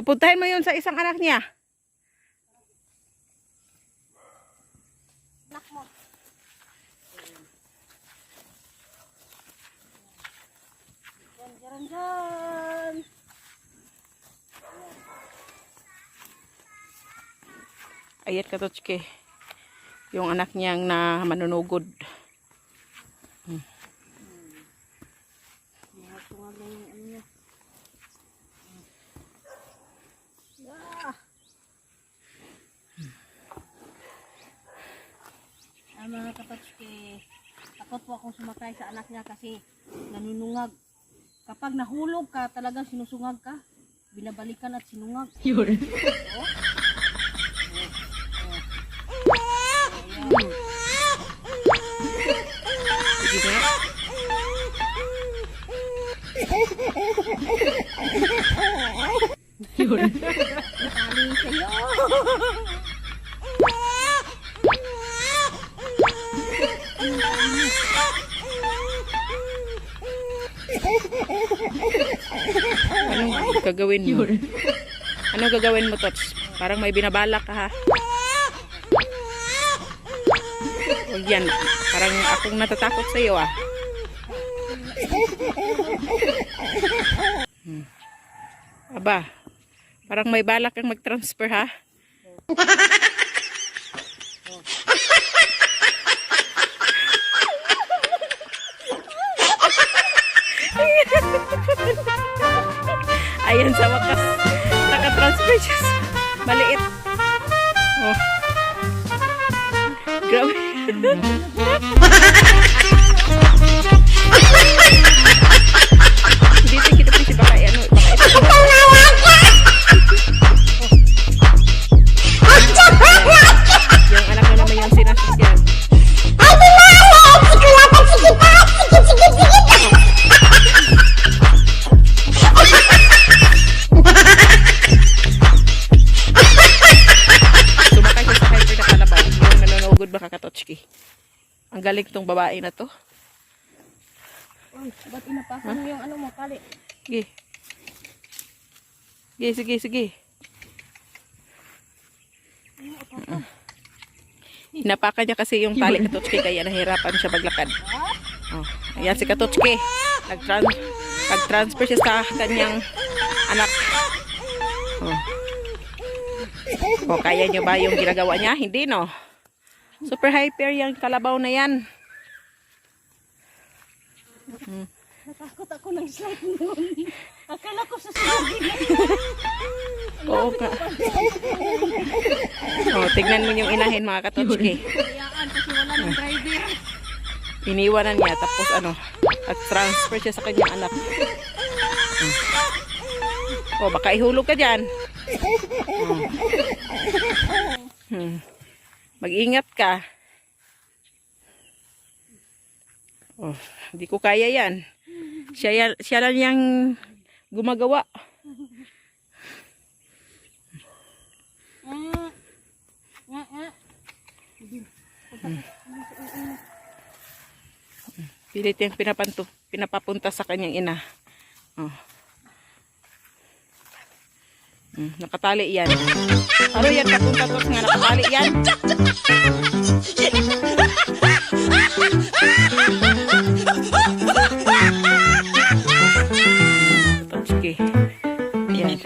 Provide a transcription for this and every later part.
Papuntahin mo yun sa isang anak niya. Anak mo. Diyan. Ayan Katotski. Yung anak niyang na manunugod. Tungag na yung ano niya. Mga kapatid, takot po akong sumakay sa anak niya kasi nanunungag. Kapag nahulog ka, talagang sinusungag ka. Binabalikan at sinungag. Yun. Sige na. Yun. Tali sa'yo. Anong gagawin mo? Anong gagawin mo, Tots? Parang may binabalak ka, ha? Huwag yan. Parang akong natatakot sa iyo, ah. Aba, parang may balak kang mag-transfer, ha? Ayan, sa wakas naka-transfer siya. Maliit. Oh. Grabe. Dito kita pisi baka ano, baka ito. Yung anak mo naman yung sinasasyan. Baka Katotski. Ang galing tong babae na to. Uy, ba't inapakan mo yung ano mo, pali? Sige. Sige. Inapakan niya kasi yung tali Katotski kaya nahirapan siya maglakad. Oh, ayan si Katotski. Nag-transfer siya sa kanyang anak. Oh, kaya niyo ba yung ginagawa niya? Hindi, no? Super hyper yung kalabaw na yan. Natakot ako ng slide noon. Akala ko sa slide. Oo ka. Oh, tignan mo yung inahin mga Katotski. Kayaan kasi wala ng driver. Iniwanan niya tapos ano, at transfer siya sa kanyang anak. Oh, baka ihulog ka diyan. Mag-ingat ka. Oh, hindi ko kaya yan. Siya lang yung gumagawa. Pilit yung pinapapunta sa kanyang ina. Oh. Nakatali yan. Ano yan? Papunta to nga nakatali yan. Sige. Yan.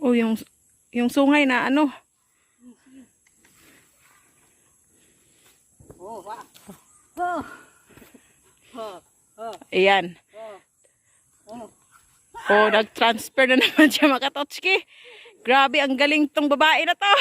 Oh, yung sungay na ano. Ayan. Oh, nag-transfer na naman siya mga Katotski. Grabe, ang galing tong babae na to.